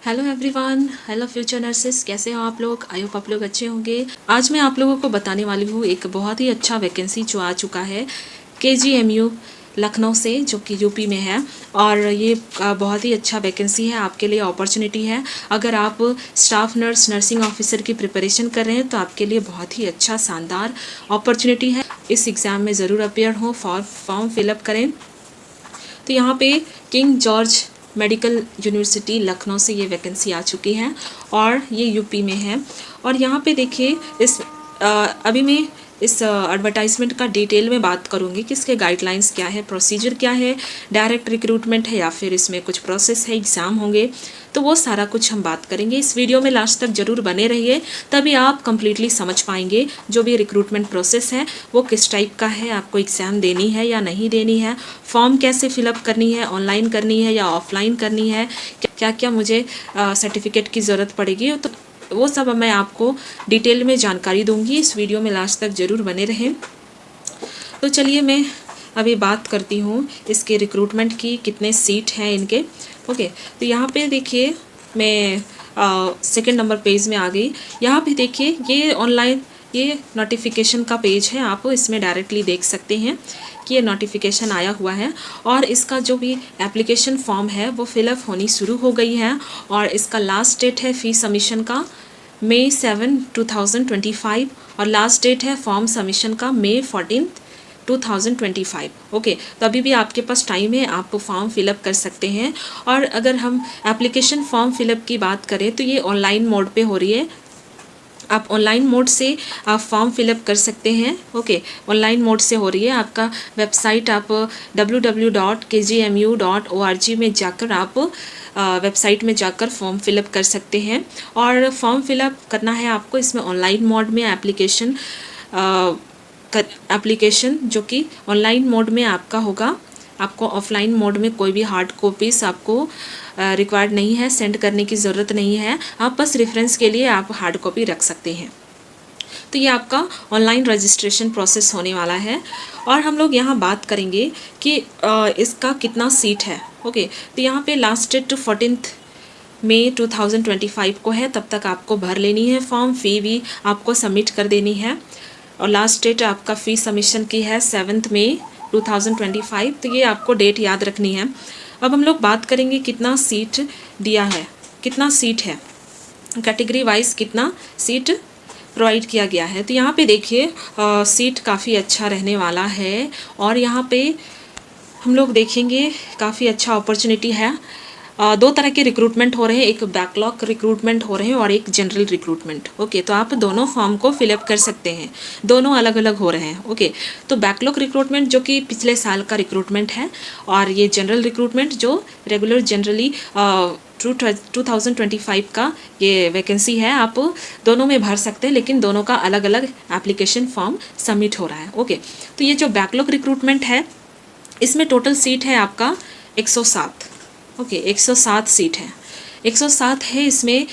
Hello everyone, hello future nurses, कैसे हो आप लोग? आई होप आप लोग अच्छे होंगे। आज मैं आप लोगों को बताने वाली हूँ एक बहुत ही अच्छा वैकेंसी जो आ चुका है KGMU लखनऊ से, जो कि यूपी में है। और ये बहुत ही अच्छा वैकेंसी है, आपके लिए अपॉर्चुनिटी है। अगर आप स्टाफ नर्स, नर्सिंग ऑफिसर की प्रिपरेशन कर रहे हैं तो आपके लिए बहुत ही अच्छा शानदार अपॉर्चुनिटी है। इस एग्ज़ाम में ज़रूर अपेयर हो, फॉर्म फिलअप करें। तो यहाँ पे king George medical university Lucknow से ये वैकेंसी आ चुकी है और ये यूपी में है। और यहाँ पे देखिए अभी मैं इस एडवर्टाइजमेंट का डिटेल में बात करूँगी कि इसके गाइडलाइंस क्या है, प्रोसीजर क्या है, डायरेक्ट रिक्रूटमेंट है या फिर इसमें कुछ प्रोसेस है, एग्ज़ाम होंगे, तो वो सारा कुछ हम बात करेंगे। इस वीडियो में लास्ट तक ज़रूर बने रहिए, तभी आप कंप्लीटली समझ पाएंगे जो भी रिक्रूटमेंट प्रोसेस है वो किस टाइप का है, आपको एग्ज़ाम देनी है या नहीं देनी है, फॉर्म कैसे फिलअप करनी है, ऑनलाइन करनी है या ऑफलाइन करनी है, क्या क्या मुझे सर्टिफिकेट की ज़रूरत पड़ेगी, तो वो सब मैं आपको डिटेल में जानकारी दूंगी। इस वीडियो में लास्ट तक ज़रूर बने रहें। तो चलिए मैं अभी बात करती हूँ इसके रिक्रूटमेंट की, कितने सीट हैं इनके। ओके, तो यहाँ पे देखिए मैं सेकंड नंबर पेज में आ गई। यहाँ पे देखिए ये ऑनलाइन ये नोटिफिकेशन का पेज है, आप इसमें डायरेक्टली देख सकते हैं कि ये नोटिफिकेशन आया हुआ है और इसका जो भी एप्लीकेशन फॉर्म है वो फिलअप होनी शुरू हो गई है। और इसका लास्ट डेट है फी सबमिशन का May 7, 2025 और लास्ट डेट है फॉर्म सबमिशन का May 14, 2025। ओके, तो अभी भी आपके पास टाइम है, आप फॉर्म फिलअप कर सकते हैं। और अगर हम एप्लीकेशन फॉर्म फिलअप की बात करें तो ये ऑनलाइन मोड पे हो रही है, आप ऑनलाइन मोड से आप फॉर्म फिलअप कर सकते हैं। ओके, ऑनलाइन मोड से हो रही है। आपका वेबसाइट आप www.kgmu.org में जाकर आप वेबसाइट में जाकर फॉर्म फिलअप कर सकते हैं। और फॉर्म फिलअप करना है आपको इसमें ऑनलाइन मोड में एप्लीकेशन जो कि ऑनलाइन मोड में आपका होगा। आपको ऑफलाइन मोड में कोई भी हार्ड कॉपीज़ आपको रिक्वायर्ड नहीं है, सेंड करने की ज़रूरत नहीं है। आप बस रेफरेंस के लिए आप हार्ड कॉपी रख सकते हैं। तो ये आपका ऑनलाइन रजिस्ट्रेशन प्रोसेस होने वाला है। और हम लोग यहाँ बात करेंगे कि इसका कितना सीट है। ओके, तो यहाँ पे लास्ट डेट 14 मई 2025 को है, तब तक आपको भर लेनी है फॉर्म, फ़ी भी आपको सबमिट कर देनी है। और लास्ट डेट आपका फ़ी सबमिशन की है 7 मई 2025, तो ये आपको डेट याद रखनी है। अब हम लोग बात करेंगे कितना सीट दिया है, कितना सीट है, कैटेगरी वाइज कितना सीट प्रोवाइड किया गया है। तो यहाँ पे देखिए सीट काफ़ी अच्छा रहने वाला है। और यहाँ पे हम लोग देखेंगे काफ़ी अच्छा अपॉर्चुनिटी है। दो तरह के रिक्रूटमेंट हो रहे हैं, एक बैकलॉग रिक्रूटमेंट हो रहे हैं और एक जनरल रिक्रूटमेंट। ओके, तो आप दोनों फॉर्म को फिलअप कर सकते हैं, दोनों अलग अलग हो रहे हैं। ओके, तो बैकलॉग रिक्रूटमेंट जो कि पिछले साल का रिक्रूटमेंट है और ये जनरल रिक्रूटमेंट जो रेगुलर जनरली 2025 का ये वैकेंसी है। आप दोनों में भर सकते हैं, लेकिन दोनों का अलग अलग एप्लीकेशन फॉर्म सबमिट हो रहा है। ओके, तो ये जो बैकलॉग रिक्रूटमेंट है इसमें टोटल सीट है आपका 107। ओके, 107 सीट है, 107 है। इसमें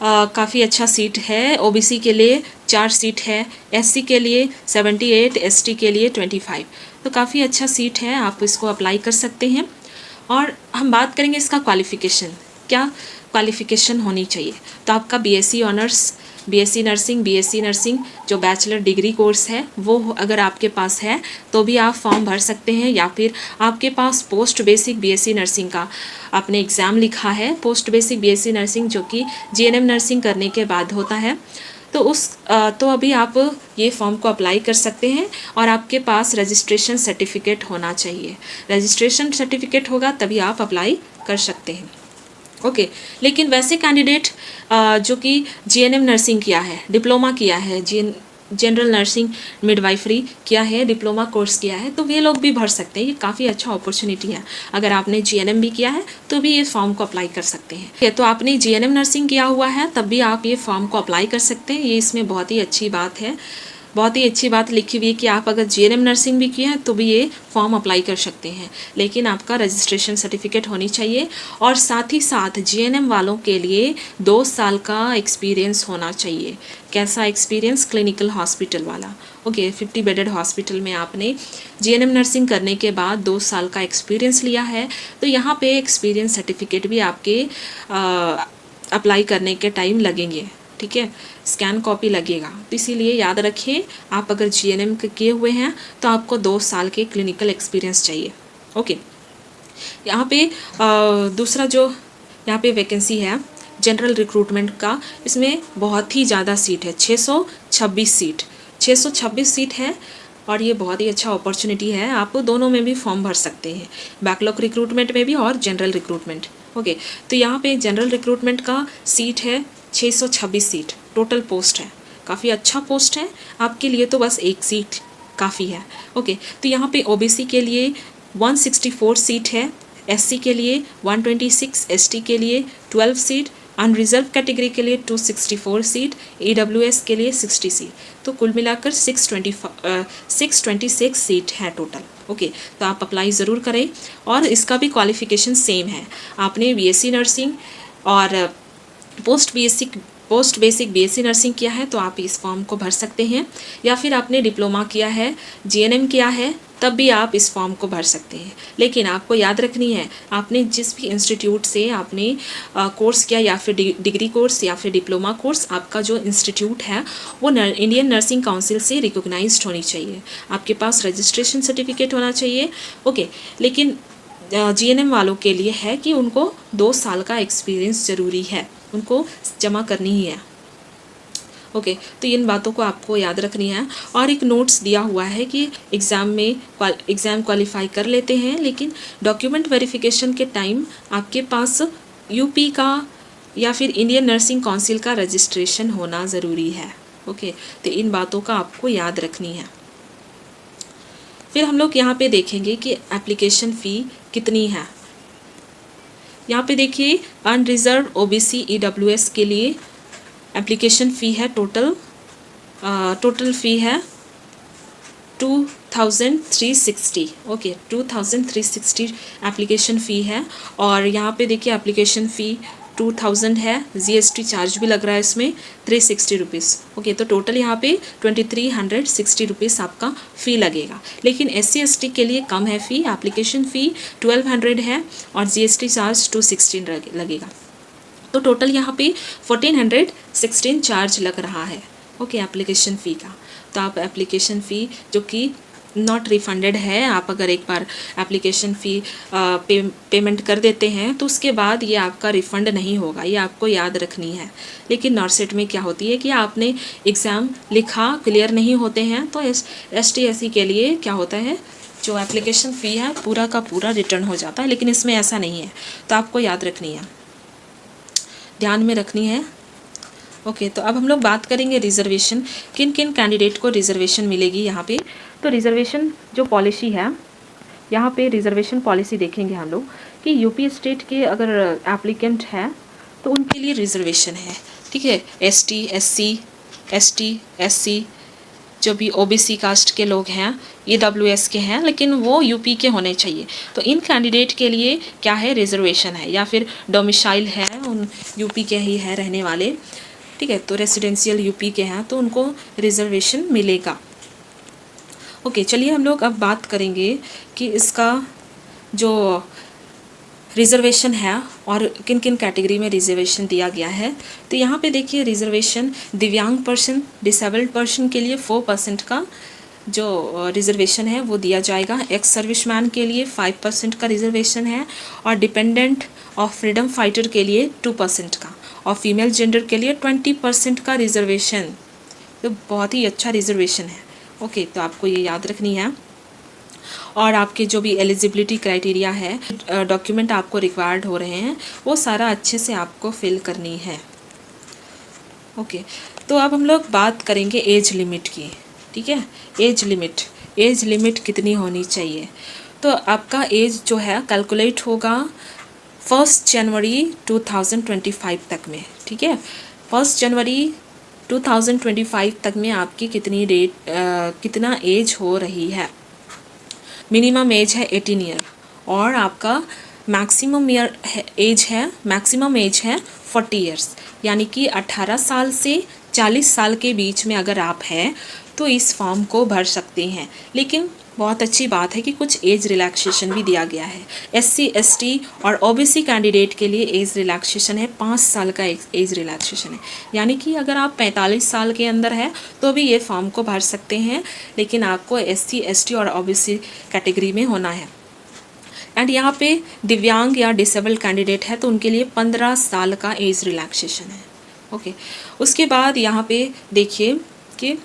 काफ़ी अच्छा सीट है। ओबीसी के लिए 4 सीट है, एससी के लिए 78, एसटी के लिए 25। तो काफ़ी अच्छा सीट है, आप इसको अप्लाई कर सकते हैं। और हम बात करेंगे इसका क्वालिफ़िकेशन, क्या क्वालिफ़िकेशन होनी चाहिए। तो आपका बीएससी ऑनर्स, बीएससी नर्सिंग जो बैचलर डिग्री कोर्स है वो अगर आपके पास है तो भी आप फॉर्म भर सकते हैं। या फिर आपके पास पोस्ट बेसिक बीएससी नर्सिंग का आपने एग्ज़ाम लिखा है, पोस्ट बेसिक बीएससी नर्सिंग जो कि जीएनएम नर्सिंग करने के बाद होता है, तो अभी आप ये फॉर्म को अप्लाई कर सकते हैं। और आपके पास रजिस्ट्रेशन सर्टिफिकेट होना चाहिए, रजिस्ट्रेशन सर्टिफिकेट होगा तभी आप अप्लाई कर सकते हैं। ओके, लेकिन वैसे कैंडिडेट जो कि जीएनएम नर्सिंग किया है, डिप्लोमा किया है, जनरल नर्सिंग मिडवाइफरी किया है, डिप्लोमा कोर्स किया है, तो वे लोग भी भर सकते हैं। ये काफ़ी अच्छा अपॉर्चुनिटी है। अगर आपने जीएनएम भी किया है तो भी ये फॉर्म को अप्लाई कर सकते हैं। तो आपने जीएनएम नर्सिंग किया हुआ है तब भी आप ये फॉर्म को अप्लाई कर सकते हैं। ये इसमें बहुत ही अच्छी बात है, बहुत ही अच्छी बात लिखी हुई है कि आप अगर जीएनएम नर्सिंग भी किया है तो भी ये फॉर्म अप्लाई कर सकते हैं, लेकिन आपका रजिस्ट्रेशन सर्टिफिकेट होनी चाहिए। और साथ ही साथ जीएनएम वालों के लिए 2 साल का एक्सपीरियंस होना चाहिए। कैसा एक्सपीरियंस? क्लिनिकल हॉस्पिटल वाला। ओके, 50 बेडेड हॉस्पिटल में आपने जीएनएम नर्सिंग करने के बाद 2 साल का एक्सपीरियंस लिया है, तो यहाँ पे एक्सपीरियंस सर्टिफिकेट भी आपके अप्लाई करने के टाइम लगेंगे, ठीक है, स्कैन कॉपी लगेगा। तो इसीलिए याद रखें, आप अगर जीएनएम किए हुए हैं तो आपको 2 साल के क्लिनिकल एक्सपीरियंस चाहिए। ओके, यहाँ पे दूसरा जो यहाँ पे वैकेंसी है जनरल रिक्रूटमेंट का, इसमें बहुत ही ज़्यादा सीट है, 626 सीट, 626 सीट है। और ये बहुत ही अच्छा अपॉर्चुनिटी है, आप दोनों में भी फॉर्म भर सकते हैं, बैकलॉग रिक्रूटमेंट में भी और जनरल रिक्रूटमेंट। ओके, तो यहाँ पे जनरल रिक्रूटमेंट का सीट है 626 सीट, टोटल पोस्ट है, काफ़ी अच्छा पोस्ट है आपके लिए, तो बस एक सीट काफ़ी है। ओके, तो यहाँ पे ओबीसी के लिए 164 सीट है, एससी के लिए 126, एसटी के लिए 12 सीट, अनरिजर्व कैटेगरी के लिए 264 सीट, ईडब्ल्यूएस के लिए 60 सीट, तो कुल मिलाकर 626 सीट है टोटल। ओके, तो आप अप्लाई ज़रूर करें। और इसका भी क्वालिफ़िकेशन सेम है, आपने बीएससी नर्सिंग और पोस्ट बेसिक बीएससी नर्सिंग किया है तो आप इस फॉर्म को भर सकते हैं, या फिर आपने डिप्लोमा किया है, जीएनएम किया है, तब भी आप इस फॉर्म को भर सकते हैं। लेकिन आपको याद रखनी है, आपने जिस भी इंस्टीट्यूट से आपने कोर्स किया, या फिर डिग्री कोर्स या फिर डिप्लोमा कोर्स, आपका जो इंस्टीट्यूट है वो इंडियन नर्सिंग काउंसिल से रिकॉग्नाइज्ड होनी चाहिए, आपके पास रजिस्ट्रेशन सर्टिफिकेट होना चाहिए। ओके, लेकिन जीएनएम वालों के लिए है कि उनको 2 साल का एक्सपीरियंस ज़रूरी है, उनको जमा करनी ही है। ओके, तो इन बातों को आपको याद रखनी है। और एक नोट्स दिया हुआ है कि एग्ज़ाम क्वालिफाई कर लेते हैं, लेकिन डॉक्यूमेंट वेरिफिकेशन के टाइम आपके पास यूपी का या फिर इंडियन नर्सिंग काउंसिल का रजिस्ट्रेशन होना ज़रूरी है। ओके, तो इन बातों का आपको याद रखनी है। फिर हम लोग यहाँ पे देखेंगे कि एप्लीकेशन फ़ी कितनी है। यहाँ पे देखिए, अनरिजर्व ओबीसी ईडब्ल्यूएस के लिए एप्लीकेशन फ़ी है टोटल फ़ी है 2360। ओके, 2360 एप्लीकेशन फ़ी है। और यहाँ पे देखिए एप्लीकेशन फ़ी 2000 है, जीएसटी चार्ज भी लग रहा है इसमें 360 रुपीज़। ओके, तो टोटल यहाँ पे 2360 रुपीज़ आपका फ़ी लगेगा। लेकिन एससी एसटी के लिए कम है फ़ी, एप्लीकेशन फ़ी 1200 है और जीएसटी चार्ज 216 लगेगा, तो टोटल यहाँ पे 1416 चार्ज लग रहा है। ओके, एप्लीकेशन फ़ी का। तो आप एप्लीकेशन फ़ी जो कि नॉट रिफंडेड है, आप अगर एक बार एप्लीकेशन फ़ी पेमेंट कर देते हैं तो उसके बाद ये आपका रिफ़ंड नहीं होगा, ये आपको याद रखनी है। लेकिन नॉर्सेट में क्या होती है कि आपने एग्ज़ाम लिखा, क्लियर नहीं होते हैं, तो एसटी एससी के लिए क्या होता है, जो एप्लीकेशन फ़ी है पूरा का पूरा रिटर्न हो जाता है। लेकिन इसमें ऐसा नहीं है, तो आपको याद रखनी है, ध्यान में रखनी है। ओके, तो अब हम लोग बात करेंगे रिज़र्वेशन, किन किन कैंडिडेट को रिज़र्वेशन मिलेगी यहाँ पे। तो रिज़र्वेशन जो पॉलिसी है, यहाँ पे रिज़र्वेशन पॉलिसी देखेंगे हम लोग कि यूपी स्टेट के अगर एप्लीकेंट हैं तो उनके लिए रिज़र्वेशन है, ठीक है। एसटी, एससी, एसटी, एससी, जो भी ओबीसी कास्ट के लोग हैं, ईडब्ल्यूएस के हैं, लेकिन वो यूपी के होने चाहिए। तो इन कैंडिडेट के लिए क्या है, रिजर्वेशन है, या फिर डोमिसाइल है, उन यूपी के ही है रहने वाले, ठीक है, तो रेसिडेंशियल यूपी के हैं, तो उनको रिजर्वेशन मिलेगा। ओके, चलिए हम लोग अब बात करेंगे कि इसका जो रिज़र्वेशन है और किन किन कैटेगरी में रिज़र्वेशन दिया गया है। तो यहाँ पे देखिए, रिज़र्वेशन दिव्यांग पर्सन, डिसेबल्ड पर्सन के लिए 4% का जो रिज़र्वेशन है वो दिया जाएगा। एक्स सर्विसमैन के लिए 5% का रिज़र्वेशन है, और डिपेंडेंट और फ्रीडम फाइटर के लिए 2% का, और फीमेल जेंडर के लिए 20% का रिज़र्वेशन। तो बहुत ही अच्छा रिज़र्वेशन है। ओके, तो आपको ये याद रखनी है। और आपके जो भी एलिजिबिलिटी क्राइटेरिया है, डॉक्यूमेंट आपको रिक्वायर्ड हो रहे हैं, वो सारा अच्छे से आपको फिल करनी है। ओके, तो अब हम लोग बात करेंगे एज लिमिट की, ठीक है। एज लिमिट कितनी होनी चाहिए। तो आपका एज जो है कैलकुलेट होगा 1 जनवरी 2025 तक में, ठीक है। 1 जनवरी 2025 तक में आपकी कितना एज हो रही है। मिनिमम एज है 18 ईयर, और आपका मैक्सिमम एज है 40 ईयर्स, यानी कि 18 साल से 40 साल के बीच में अगर आप हैं तो इस फॉर्म को भर सकते हैं। लेकिन बहुत अच्छी बात है कि कुछ एज रिलैक्सेशन भी दिया गया है। SC ST और OBC कैंडिडेट के लिए एज रिलैक्सेशन है, 5 साल का एज रिलैक्सेशन है। यानी कि अगर आप 45 साल के अंदर है तो भी ये फॉर्म को भर सकते हैं, लेकिन आपको SC ST और OBC कैटेगरी में होना है। एंड यहाँ पे दिव्यांग या डिसेबल्ड कैंडिडेट है तो उनके लिए 15 साल का एज रिलैक्सेशन है। ओके, उसके बाद यहाँ पे देखिए कि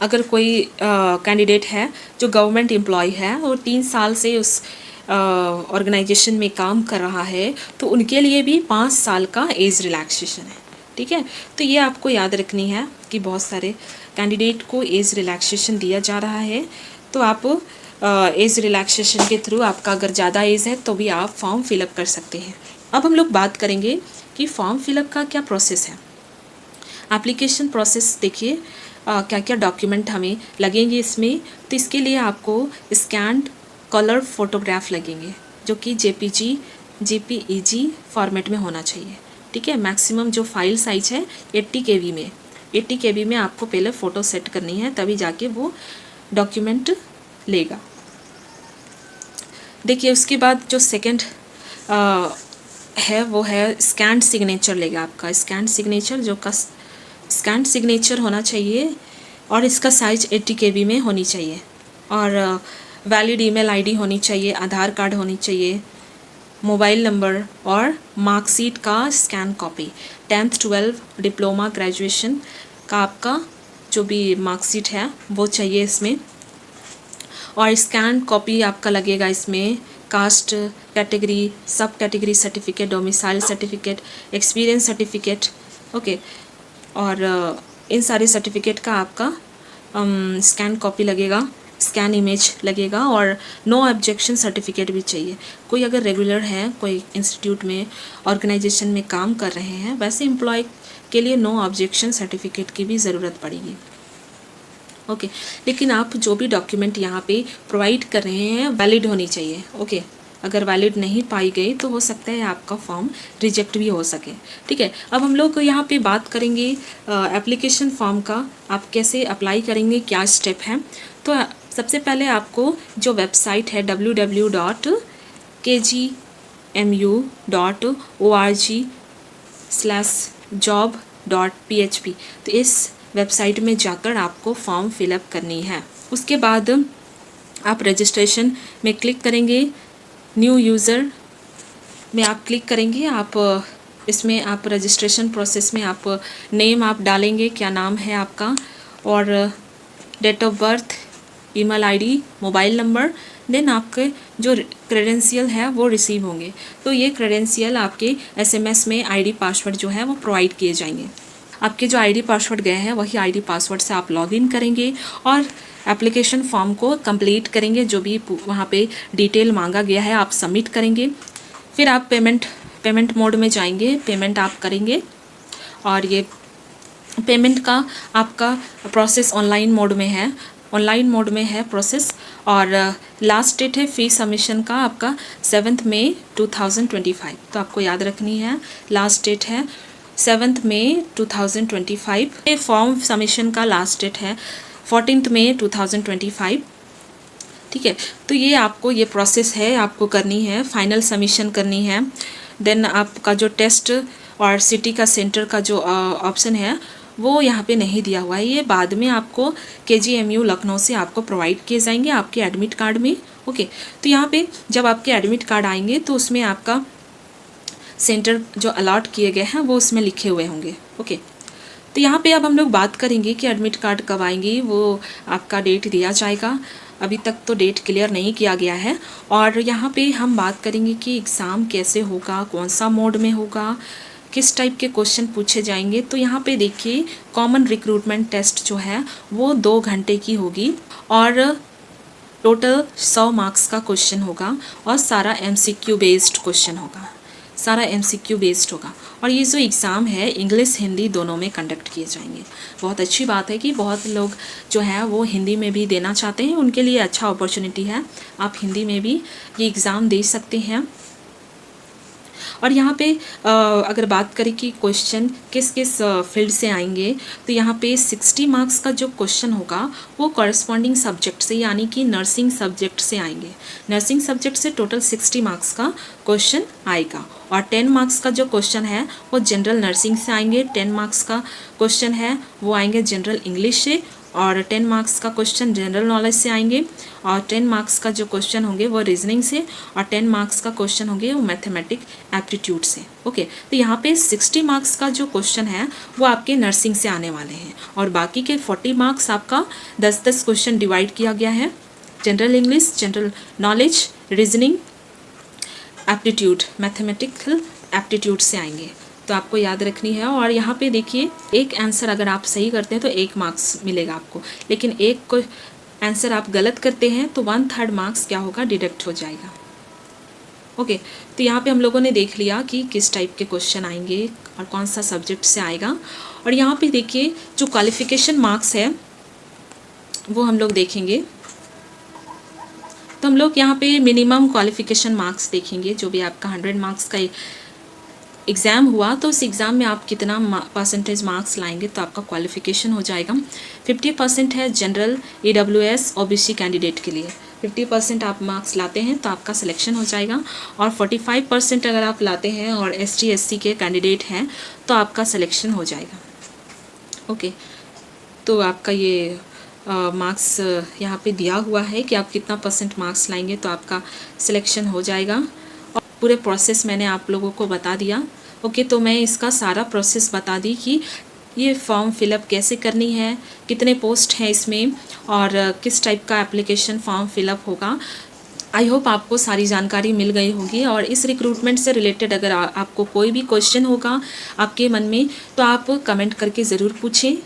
अगर कोई कैंडिडेट है जो गवर्नमेंट एम्प्लॉय है और 3 साल से उस ऑर्गेनाइजेशन में काम कर रहा है तो उनके लिए भी 5 साल का एज रिलैक्सेशन है। ठीक है, तो ये आपको याद रखनी है कि बहुत सारे कैंडिडेट को एज रिलैक्सेशन दिया जा रहा है। तो आप एज रिलैक्सेशन के थ्रू आपका अगर ज़्यादा एज है तो भी आप फॉर्म फिलअप कर सकते हैं। अब हम लोग बात करेंगे कि फॉर्म फिलअप का क्या प्रोसेस है। एप्लीकेशन प्रोसेस देखिए, क्या क्या डॉक्यूमेंट हमें लगेंगे इसमें। तो इसके लिए आपको स्कैन्ड कलर फोटोग्राफ लगेंगे जो कि JPG JPEG फॉर्मेट में होना चाहिए। ठीक है, मैक्सिमम जो फाइल साइज है 80 KB में आपको पहले फ़ोटो सेट करनी है, तभी जाके वो डॉक्यूमेंट लेगा। देखिए उसके बाद जो सेकंड है वो है स्कैन्ड सिग्नेचर लेगा आपका। स्कैन्ड सिग्नेचर जो का स्कैन सिग्नेचर होना चाहिए और इसका साइज 80 KB में होनी चाहिए और वैलिड ईमेल आईडी होनी चाहिए, आधार कार्ड होनी चाहिए, मोबाइल नंबर और मार्कशीट का scan copy, 10th 12 diploma graduation का आपका जो भी मार्कशीट है वो चाहिए इसमें। और स्कैन कॉपी आपका लगेगा इसमें कास्ट कैटेगरी, सब category certificate, domicile certificate, experience certificate. Okay, और इन सारे सर्टिफिकेट का आपका स्कैन कॉपी लगेगा, स्कैन इमेज लगेगा और नो ऑब्जेक्शन सर्टिफिकेट भी चाहिए। कोई अगर रेगुलर है, कोई इंस्टीट्यूट में ऑर्गेनाइजेशन में काम कर रहे हैं, वैसे एम्प्लॉय के लिए नो ऑब्जेक्शन सर्टिफिकेट की भी ज़रूरत पड़ेगी। ओके, लेकिन आप जो भी डॉक्यूमेंट यहाँ पे प्रोवाइड कर रहे हैं वैलिड होनी चाहिए। ओके, अगर वैलिड नहीं पाई गई तो हो सकता है आपका फॉर्म रिजेक्ट भी हो सके। ठीक है, अब हम लोग यहाँ पे बात करेंगे एप्लीकेशन फॉर्म का, आप कैसे अप्लाई करेंगे, क्या स्टेप है। तो सबसे पहले आपको जो वेबसाइट है www.kgmu.org/job.php, तो इस वेबसाइट में जाकर आपको फॉर्म फिलअप करनी है। उसके बाद आप रजिस्ट्रेशन में क्लिक करेंगे, न्यू यूज़र में आप क्लिक करेंगे। आप इसमें आप रजिस्ट्रेशन प्रोसेस में आप नेम आप डालेंगे, क्या नाम है आपका, और date of birth, email ID, mobile number. Then आपके जो क्रेडेंशियल है वो रिसीव होंगे। तो ये क्रेडेंशियल आपके SMS में ID पासवर्ड जो है वो प्रोवाइड किए जाएंगे। आपके जो ID पासवर्ड गए हैं वही ID पासवर्ड से आप लॉगिन करेंगे और एप्लीकेशन फॉर्म को कंप्लीट करेंगे। जो भी वहाँ पे डिटेल मांगा गया है आप सबमिट करेंगे। फिर आप पेमेंट मोड में जाएंगे, पेमेंट आप करेंगे और ये पेमेंट का आपका प्रोसेस ऑनलाइन मोड में है प्रोसेस। और लास्ट डेट है फी सबमिशन का आपका 7 मई 2025। तो आपको याद रखनी है, लास्ट डेट है 7 मई 2025। ये फॉर्म सबमिशन का लास्ट डेट है 14 मई 2025। ठीक है, तो ये आपको ये प्रोसेस है आपको करनी है, फाइनल सबमिशन करनी है। देन आपका जो टेस्ट और सिटी का सेंटर का जो ऑप्शन है वो यहाँ पे नहीं दिया हुआ है, ये बाद में आपको KGMU लखनऊ से आपको प्रोवाइड किए जाएंगे आपके एडमिट कार्ड में। ओके, तो यहाँ पे जब आपके एडमिट कार्ड आएंगे तो उसमें आपका सेंटर जो अलॉट किए गए हैं वो उसमें लिखे हुए होंगे। ओके, तो यहाँ पे अब हम लोग बात करेंगे कि एडमिट कार्ड कब आएंगी, वो आपका डेट दिया जाएगा। अभी तक तो डेट क्लियर नहीं किया गया है। और यहाँ पे हम बात करेंगे कि एग्ज़ाम कैसे होगा, कौन सा मोड में होगा, किस टाइप के क्वेश्चन पूछे जाएंगे। तो यहाँ पे देखिए कॉमन रिक्रूटमेंट टेस्ट जो है वो 2 घंटे की होगी और टोटल 100 मार्क्स का क्वेश्चन होगा और सारा MCQ बेस्ड क्वेश्चन होगा, सारा MCQ बेस्ड होगा। और ये जो एग्ज़ाम है इंग्लिश हिंदी दोनों में कंडक्ट किए जाएंगे। बहुत अच्छी बात है कि बहुत लोग जो है वो हिंदी में भी देना चाहते हैं, उनके लिए अच्छा अपॉर्चुनिटी है, आप हिंदी में भी ये एग्ज़ाम दे सकते हैं। और यहाँ पे अगर बात करें कि क्वेश्चन किस किस फील्ड से आएंगे, तो यहाँ पे 60 मार्क्स का जो क्वेश्चन होगा वो कॉरस्पॉन्डिंग सब्जेक्ट से यानी कि नर्सिंग सब्जेक्ट से आएंगे। नर्सिंग सब्जेक्ट से टोटल 60 मार्क्स का क्वेश्चन आएगा। और 10 मार्क्स का जो क्वेश्चन है वो जनरल नर्सिंग से आएंगे। 10 मार्क्स का क्वेश्चन है वो आएंगे जनरल इंग्लिश से, और 10 मार्क्स का क्वेश्चन जनरल नॉलेज से आएंगे, और 10 मार्क्स का जो क्वेश्चन होंगे वो रीजनिंग से, और 10 मार्क्स का क्वेश्चन होंगे वो मैथमेटिक एप्टीट्यूड से। ओके, तो यहाँ पे 60 मार्क्स का जो क्वेश्चन है वो आपके नर्सिंग से आने वाले हैं, और बाकी के 40 मार्क्स आपका 10-10 क्वेश्चन डिवाइड किया गया है। General English, general knowledge, reasoning, aptitude, mathematical aptitude से आएंगे, तो आपको याद रखनी है। और यहाँ पे देखिए, एक आंसर अगर आप सही करते हैं तो 1 मार्क्स मिलेगा आपको, लेकिन एक को आंसर आप गलत करते हैं तो 1/3 मार्क्स क्या होगा, डिडक्ट हो जाएगा। ओके, तो यहाँ पे हम लोगों ने देख लिया कि किस टाइप के क्वेश्चन आएंगे और कौन सा सब्जेक्ट से आएगा। और यहाँ पे देखिए जो क्वालिफिकेशन मार्क्स है वो हम लोग देखेंगे। तो हम लोग यहाँ पे मिनिमम क्वालिफिकेशन मार्क्स देखेंगे। जो भी आपका 100 मार्क्स का एग्ज़ाम हुआ तो उस एग्ज़ाम में आप कितना परसेंटेज मार्क्स लाएंगे तो आपका क्वालिफिकेशन हो जाएगा। 50% है जनरल EWS OBC कैंडिडेट के लिए, 50% आप मार्क्स लाते हैं तो आपका सिलेक्शन हो जाएगा। और 45% अगर आप लाते हैं और ST SC के कैंडिडेट हैं तो आपका सिलेक्शन हो जाएगा। ओके, तो आपका ये मार्क्स यहाँ पे दिया हुआ है कि आप कितना % मार्क्स लाएंगे तो आपका सिलेक्शन हो जाएगा। और पूरे प्रोसेस मैंने आप लोगों को बता दिया। ओके, तो मैं इसका सारा प्रोसेस बता दी कि ये फॉर्म फिलअप कैसे करनी है, कितने पोस्ट हैं इसमें, और किस टाइप का एप्लीकेशन फॉर्म फिलअप होगा। आई होप आपको सारी जानकारी मिल गई होगी। और इस रिक्रूटमेंट से रिलेटेड अगर आपको कोई भी क्वेश्चन होगा आपके मन में तो आप कमेंट करके ज़रूर पूछें।